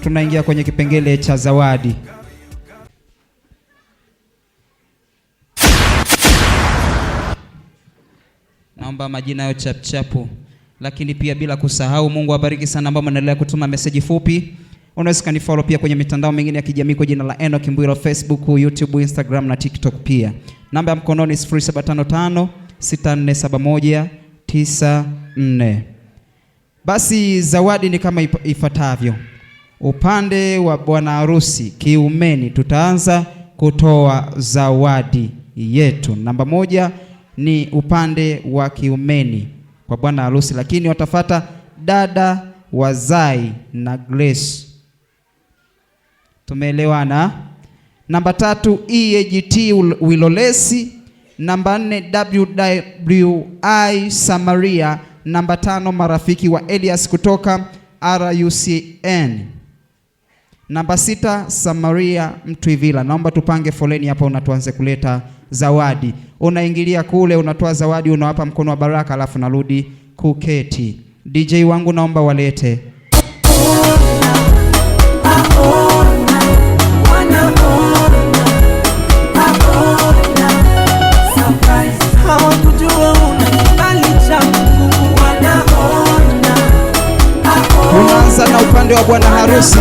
tunaingia kwenye kipengele cha zawadi. Naomba majina yao chapchapu, lakini pia bila kusahau, Mungu awabariki sana ambao mnaendelea kutuma message fupi. Unaweza kanifollow pia kwenye mitandao mingine ya kijamii kwa jina la Enoch Mbwilo, Facebook, YouTube, Instagram na TikTok pia. Namba ya mkononi 0755 647194. Basi zawadi ni kama ifuatavyo. Upande wa bwana harusi kiumeni tutaanza kutoa zawadi yetu. Namba 1 ni upande wa kiumeni kwa bwana harusi, lakini watafata dada Wazai na Grace. Tumeelewana? Namba 3 EAGT Wilolesi. Namba 4 WWI Samaria. Namba 5 marafiki wa Elias kutoka RUCN. Namba 6 Samaria Mtwivila. Naomba tupange foleni hapa, unatuanze kuleta zawadi. Unaingilia kule, unatoa zawadi, unawapa mkono wa baraka, alafu narudi kuketi. DJ wangu naomba walete. Tunaanza na upande wa bwana harusi,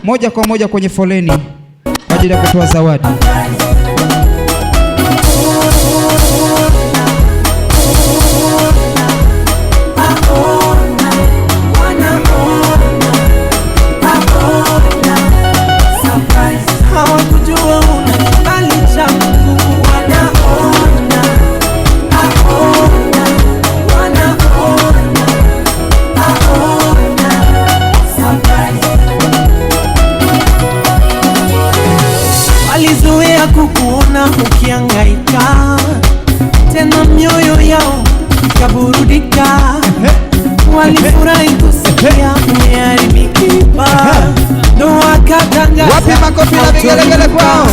moja kwa moja kwenye foleni kwa ajili ya kutoa zawadi. Kukuona ukiangaika, tena mioyo yao ikaburudika. Walifurahi kusikia umeharibika, ndo wakatangaza. Wapi makofi na vigelegele kwao?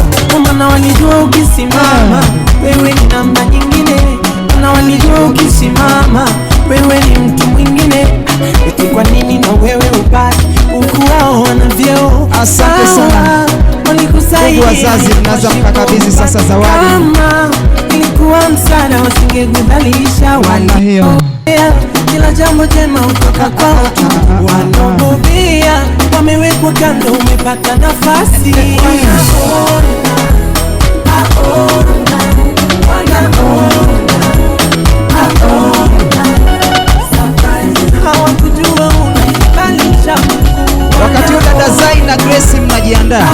Maana walijua ukisimama wewe ni namba nyingine, maana walijua ukisimama wewe ni mtu mwingine. Eti kwa nini na wewe ubaki ukuwao wana vyeo? Asante sana. Ndugu wazazi, mnaanza mkakabidhi sasa zawadi. Kama ilikuwa msana wasingekudhalisha wana hiyo. Kila jambo jema utoka kwao tu. Wanobobea wamewekwa kando, umepata nafasi. Hawakujua unaibalisha. Wakati dada Zai na Grace mnajiandaa,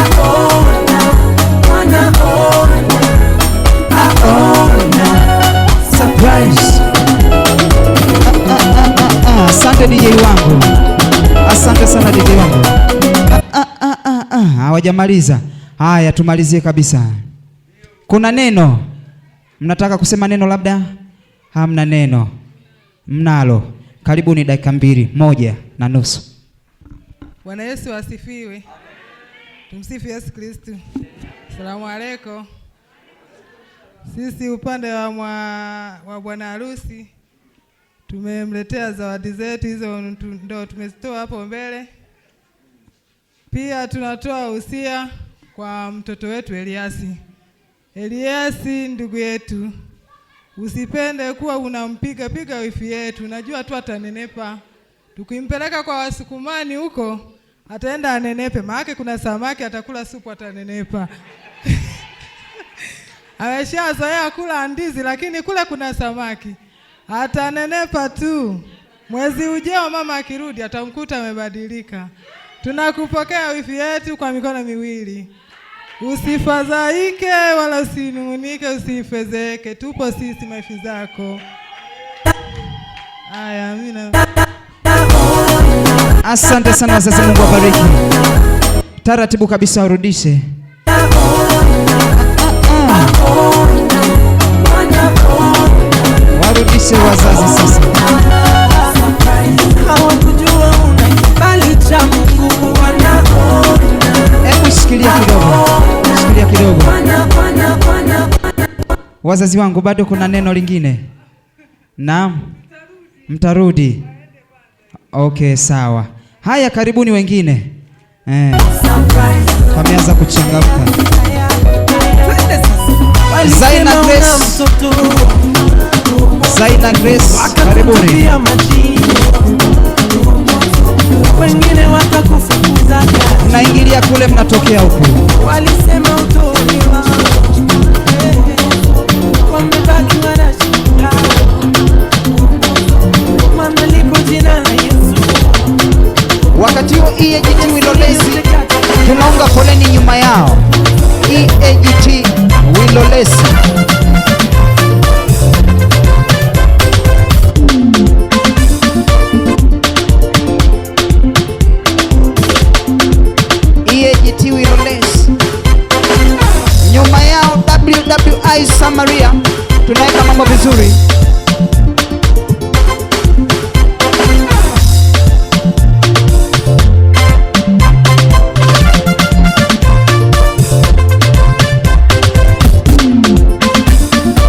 surprise. Asante DJ wangu, asante sana DJ wangu. Hawajamaliza. Haya, tumalizie kabisa. Kuna neno mnataka kusema? Neno labda hamna neno? Mnalo? Karibuni, dakika 2, 1:30. Bwana Yesu asifiwe. Tumsifu Yesu Kristo. Asalamu alaykum. Sisi upande wa bwana harusi tumemletea zawadi zetu, hizo ndo tumezitoa hapo mbele. Pia tunatoa usia kwa mtoto wetu Eliasi. Eliasi ndugu yetu, usipende kuwa unampiga wifi yetu. Najua tu atanenepa. Tukimpeleka kwa Wasukumani huko ataenda anenepe, maana kuna samaki atakula supu atanenepa. Ameshazoea kula ndizi, lakini kule kuna samaki atanenepa tu. Mwezi ujao mama akirudi atamkuta amebadilika. Tunakupokea wifi yetu kwa mikono miwili. Usifadhaike wala usinungunike, usifezeke. Tupo sisi mawifi zako. Aya, amina. Asante sana wazazi, Mungu awabariki. Taratibu kabisa urudishe. Warudishe wazazi sasa. Hawakujua unaibali cha Mungu wanaona. Hebu shikilia kidogo. Shikilia kidogo. Wazazi wangu, bado kuna neno lingine? Naam. Mtarudi. Okay, sawa. Haya, karibuni wengine. Kameanza kuchangamka. Zaina Grace. Zaina Grace, karibuni. Wengine wakakufukuza, Mnaingilia kule, mnatokea huku. walisema utolewa, wamebaki wanashinda, maana lipo jina la Yesu. Wakati huo EAGT Wilolesi tunaunga foleni nyuma yao. EAGT Wilolesi. EAGT Wilolesi. Nyuma yao WWI Samaria. Tunaweka mambo vizuri.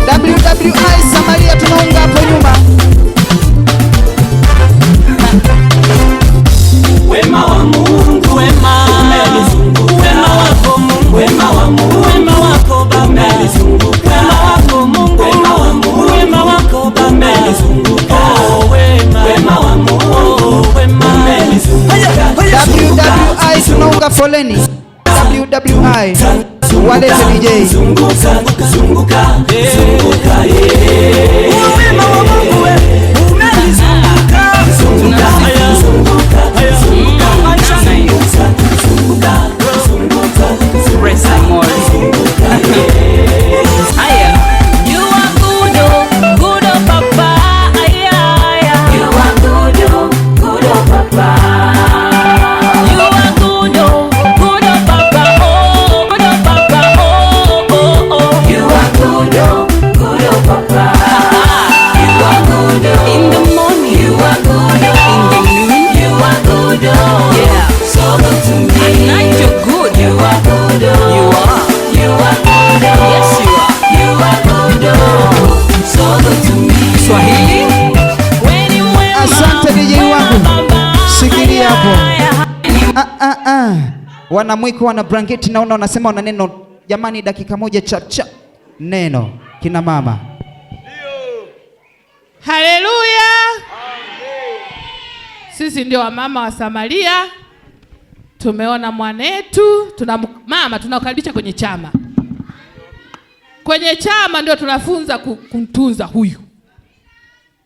WWI Samaria tunaunga hapo nyuma. Wema wa Mungu, wema umenizunguka, wema wako Mungu, wema wa Mungu, wema wako Baba umenizunguka, wema wako Mungu, wema wa Mungu, wema wako Baba umenizunguka, wema wa Mungu, wema umenizunguka. WWI tunaunga foleni. WWI walete DJ. Zunguka, zunguka, zunguka, wema wa Mungu umenizunguka, zunguka, zunguka, Asante DJ wangu. Sikilia hapo. Wanamwiko wana blanketi, naona wanasema wana neno. Jamani, dakika moja chap chap. Neno kina mama. Haleluya. Sisi ndio wamama wa Samaria. Tumeona mwanetu, tunakaribisha kwenye chama. Kwenye chama ndio tunafunza kumtunza huyu.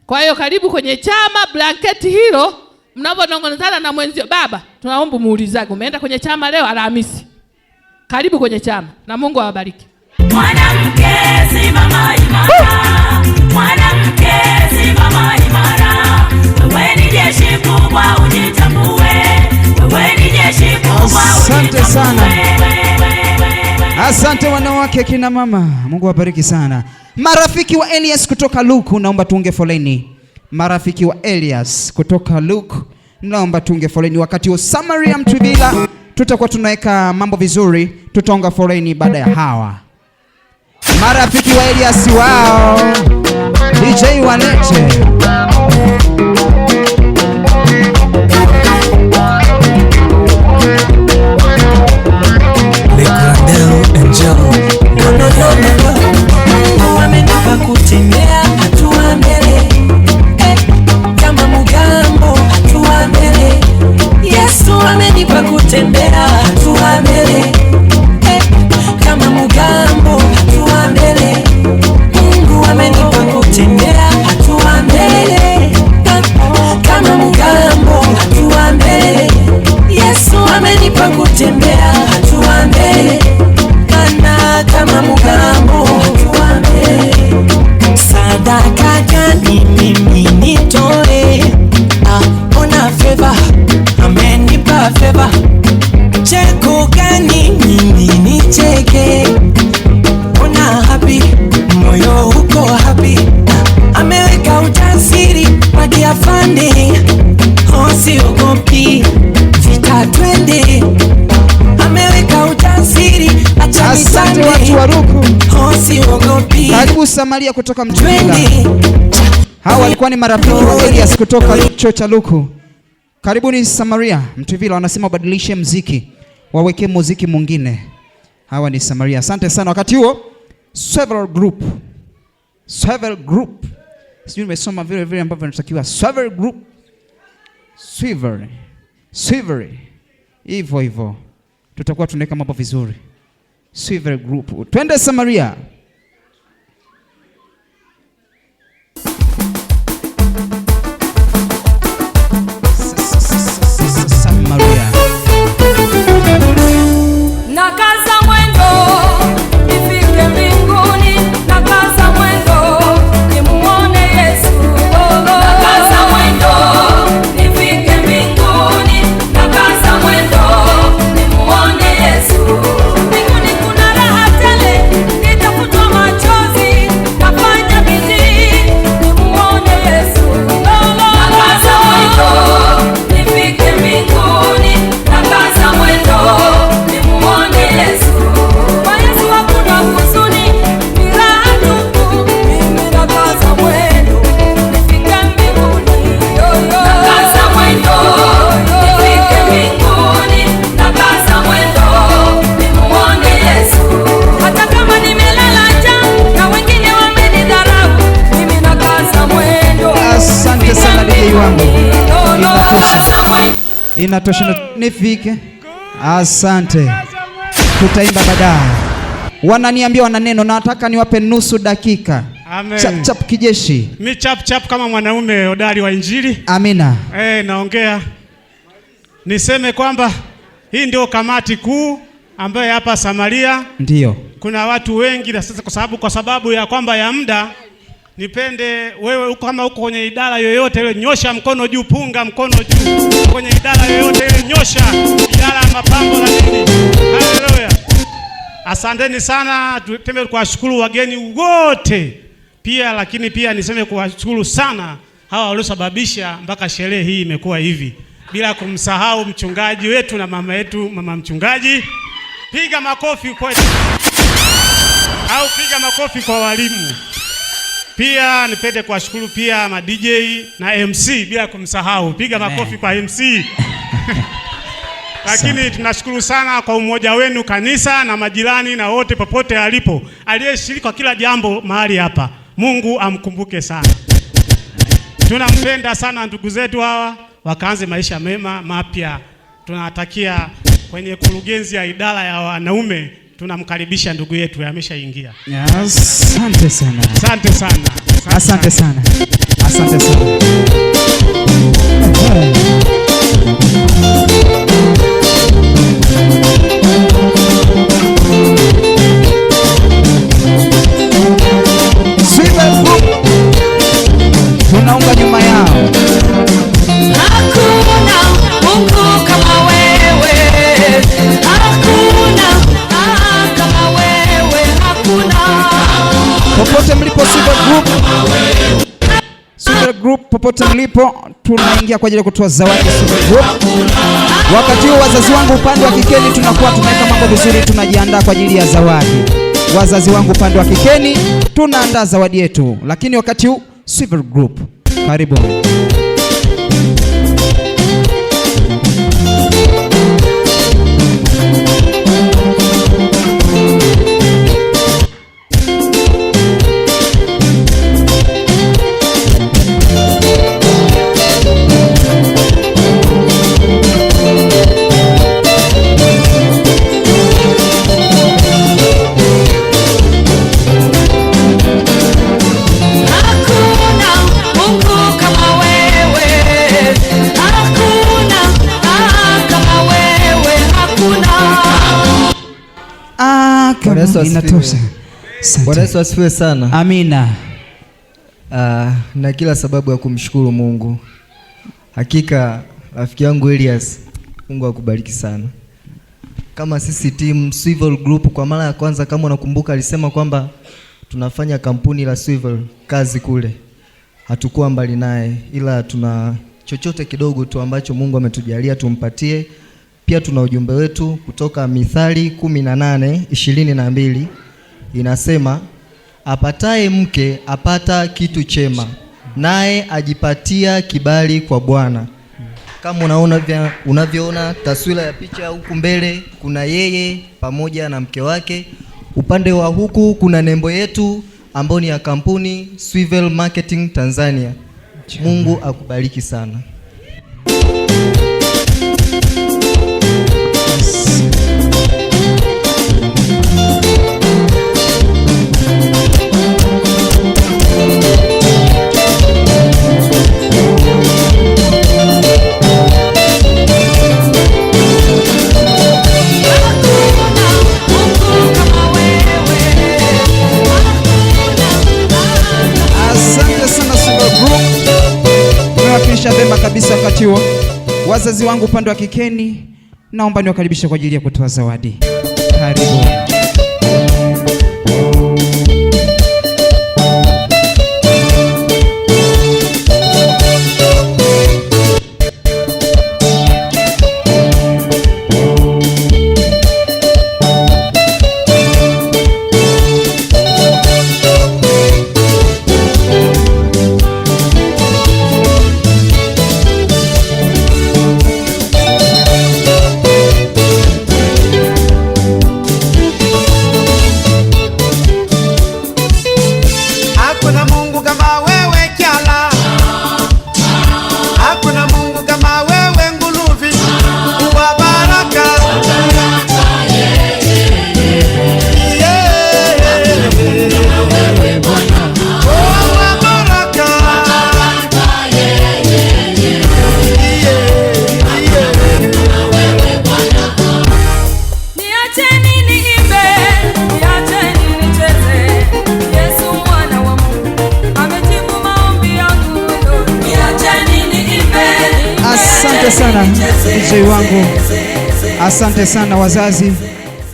Kwa hiyo karibu kwenye chama. Blanketi hilo mnaponong'onezana na mwenzio, baba tunaomba muulizage umeenda kwenye chama leo Alhamisi. Karibu kwenye chama na Mungu awabariki. Mwanamke simama imara, mwanamke simama imara. Wewe ni jeshi kubwa ujitambue, wewe ni jeshi kubwa. Asante sana. Asante wanawake kina mama. Mungu awabariki sana. Marafiki wa Elias kutoka Luke, naomba tuunge foleni. Marafiki wa Elias kutoka Luke, naomba tuunge foleni. Wakati wa Samaria Mtwibila tutakuwa tunaweka mambo vizuri, tutaunga foleni baada ya hawa. Marafiki wa Elias wao. DJ walete. Wamenipa kutembea hatua mbele, kama Mugambo hatua mbele. Yesu amenipa kutembea hatua mbele, kama Mugambo hatua mbele. Mungu amenipa kutembea hatua mbele, kama Mugambo hatua mbele. Yesu amenipa kutembea hatua mbele, kama Mugambo hatua mbele. Sadaka gani mimi nitoe? Ona favor, amenipa favor. Cheko gani mimi nicheke? Ona happy, moyo uko happy. Ameweka ujasiri wa diafande, usiogopi vita twende. Ameweka ujasiri, acha Asante watu wa Ruku. usiogopi. Karibu Samaria kutoka Mtwibila. Hawa walikuwa ni marafiki wa Elias kutoka chuo cha Luku. Karibuni Samaria. Mtuvila wanasema badilishe muziki, waweke muziki mwingine. Hawa ni Samaria. Asante sana. Wakati huo Swivel Group. Swivel Group. Sijui nimesoma vile vile ambavyo natakiwa. Swivel Group. Swivel. Swivel. Hivyo. Tutakuwa tunaweka mambo vizuri. Swivel Group. Twende Samaria. Samaria. Nakaza mwendo nifike mbinguni, nakaza mwendo nimuone Yesu. Nakaza mwendo nifike mbinguni, nakaza mwendo nimuone Yesu. Mbinguni kuna raha tele, nitafutwa machozi, nafanya bidii nimuone Yesu. Nakaza mwendo nifike mbinguni, nakaza mwendo nimuone Yesu. Kwa Yesu hakuna huzuni, ni raha tupu. Mimi nakaza mwendo nifike mbinguni. Nakaza mwendo nifike mbinguni, nakaza mwendo nimuone Yesu. Hata kama nimelala njaa na wengine wamenidharau, mimi nakaza mwendo. Asante sana DJ wangu. Inatosha nifike. Asante. Tutaimba baadaye. Wananiambia wana neno, nataka niwape nusu dakika. Amen. Chap chap kijeshi. Mi chap kama mwanaume hodari wa Injili. Amina. Naongea. Niseme kwamba hii ndio kamati kuu ambayo hapa Samaria. Ndio. Kuna watu wengi na sasa kwa sababu ya kwamba ya muda, nipende wewe uko kama uko kwenye idara yoyote ile, nyosha mkono juu, punga mkono juu. Kwenye idara yoyote ile nyosha, idara ya mapambo na nini. Haleluya. Asanteni sana, tupende kuwashukuru wageni wote. Pia lakini pia niseme kuwashukuru sana hawa waliosababisha mpaka sherehe hii imekuwa hivi. Bila kumsahau mchungaji wetu na mama yetu, mama mchungaji. Piga makofi kwetu. Au piga makofi kwa walimu. Pia nipende kuwashukuru pia ma DJ na MC bila kumsahau. Piga makofi kwa MC. Lakini tunashukuru sana kwa umoja wenu kanisa na majirani na wote popote alipo. Aliyeshiriki kwa kila jambo mahali hapa. Mungu amkumbuke sana. Tunampenda sana ndugu zetu hawa, wakaanze maisha mema mapya. Tunatakia kwenye kurugenzi ya idara ya wanaume, tunamkaribisha ndugu yetu ameshaingia. Asante sana. Asante sana. Asante sana. Asante sana. Tunaunga nyuma yao. Hakuna Mungu kama wewe. Hakuna kama wewe. Hakuna. Popote mlipo Swivel Group, popote mlipo, tunaingia kwa ajili ya kutoa zawadi Swivel Group. Wakati huu wazazi wangu upande wa kikeni tunakuwa tunaweka mambo vizuri, tunajiandaa kwa ajili ya zawadi. Wazazi wangu upande wa kikeni tunaandaa zawadi yetu, lakini wakati huu Swivel Group, karibu. Inatosha. Bwana Yesu asifiwe sana. Amina. Na kila sababu ya kumshukuru Mungu. Hakika rafiki yangu Elias, Mungu akubariki sana. Kama sisi team Swivel Group, kwa mara ya kwanza kama unakumbuka alisema kwamba tunafanya kampuni la Swivel kazi kule. Hatukuwa mbali naye, ila tuna chochote kidogo tu ambacho Mungu ametujalia tumpatie. Pia tuna ujumbe wetu kutoka Mithali 18:22 inasema, apataye mke apata kitu chema, naye ajipatia kibali kwa Bwana. Kama unavyoona taswira ya picha huku mbele, kuna yeye pamoja na mke wake. Upande wa huku kuna nembo yetu ambayo ni ya kampuni Swivel Marketing Tanzania. Mungu akubariki sana. Vema kabisa wakati huo. Wazazi wangu upande wa kikeni, naomba niwakaribishe kwa ajili ya kutoa zawadi. Karibu. Sana DJ wangu, asante sana wazazi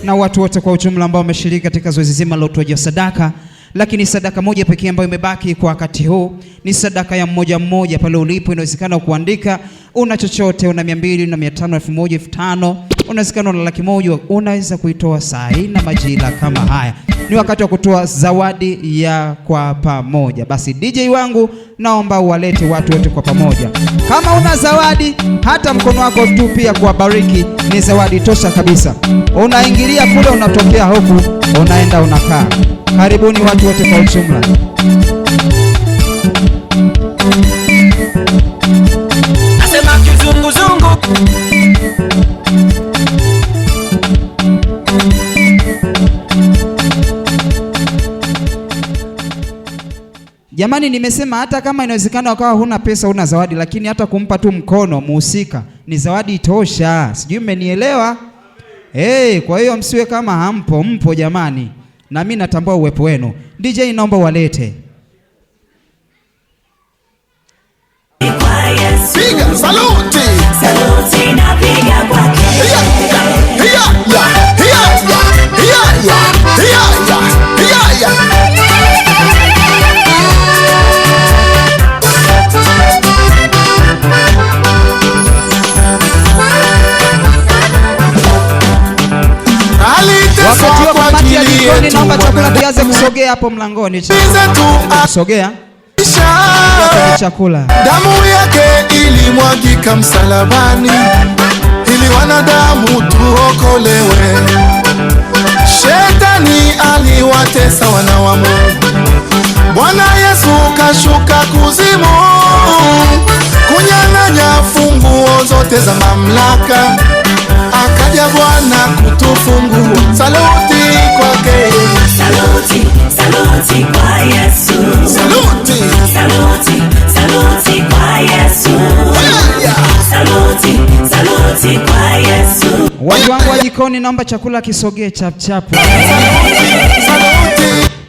na watu wote kwa ujumla ambao wameshiriki katika zoezi zima la utoaji wa sadaka. Lakini sadaka moja pekee ambayo imebaki kwa wakati huu ni sadaka ya mmoja mmoja. Pale ulipo inawezekana kuandika una chochote, una 200, una 500, 1000, 5000, unawezekana una 100,000, unaweza kuitoa saa hii na majira kama haya. Ni wakati wa kutoa zawadi ya kwa pamoja. Basi DJ wangu, naomba uwalete watu wote kwa pamoja. Kama una zawadi, hata mkono wako tu pia kuwabariki ni zawadi tosha kabisa. Unaingilia kule, unatokea huku, unaenda unakaa. Karibuni watu wote kwa ujumla. Nasema kizunguzungu. Jamani, nimesema hata kama inawezekana wakawa huna pesa, huna zawadi, lakini hata kumpa tu mkono muhusika ni zawadi tosha. Sijui mmenielewa? Kwa hiyo msiwe kama hampo, mpo jamani. Na mimi natambua uwepo wenu. DJ naomba walete. Piga saluti. Saluti na piga kwake. Wakati wa kamati ya jikoni, naomba chakula kianze kusogea hapo mlangoni. Sogea. Chakula. Damu yake ilimwagika msalabani ili wanadamu tuokolewe. Shetani aliwatesa wana wa Mungu. Bwana Yesu kashuka kuzimu kunyang'anya funguo zote za mamlaka. Akaja Bwana kutufungua. Saluti kwake. Saluti, saluti kwa Yesu. Saluti. Saluti, saluti kwa Yesu. Saluti, saluti kwa Yesu. Watu wangu wa jikoni, naomba chakula kisogee chap chap. Saluti.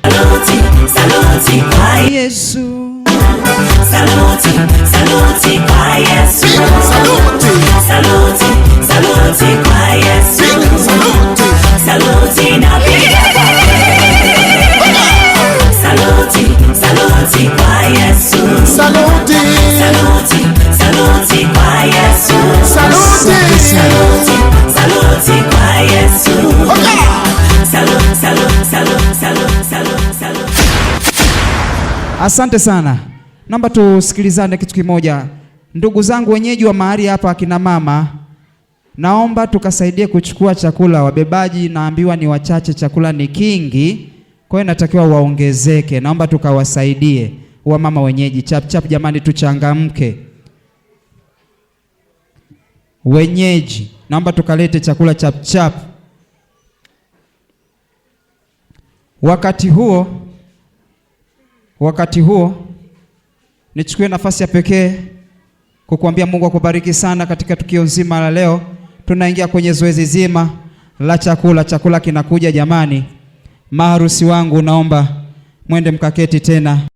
Saluti, saluti kwa Yesu. Saluti, saluti kwa Yesu. Saluti. Saluti, saluti kwa Yesu. Saluti. Saluti na piga kwake. Saluti, saluti kwa Yesu. Saluti. Saluti, saluti kwa Yesu. Saluti. Saluti, saluti kwa Yesu. Saluti, saluti, saluti, saluti, saluti, saluti. Asante sana. Naomba tusikilizane kitu kimoja. Ndugu zangu wenyeji wa mahali hapa, akina mama, naomba tukasaidie kuchukua chakula. Wabebaji naambiwa ni wachache, chakula ni kingi, kwa hiyo natakiwa waongezeke. Naomba tukawasaidie wamama wenyeji, chap chap jamani, tuchangamke. Wenyeji, naomba tukalete chakula chap chap. Wakati huo nichukue nafasi ya pekee kukuambia Mungu akubariki sana katika tukio nzima la leo. Tunaingia kwenye zoezi zima la chakula. Chakula kinakuja jamani. Maharusi wangu, naomba mwende mkaketi tena.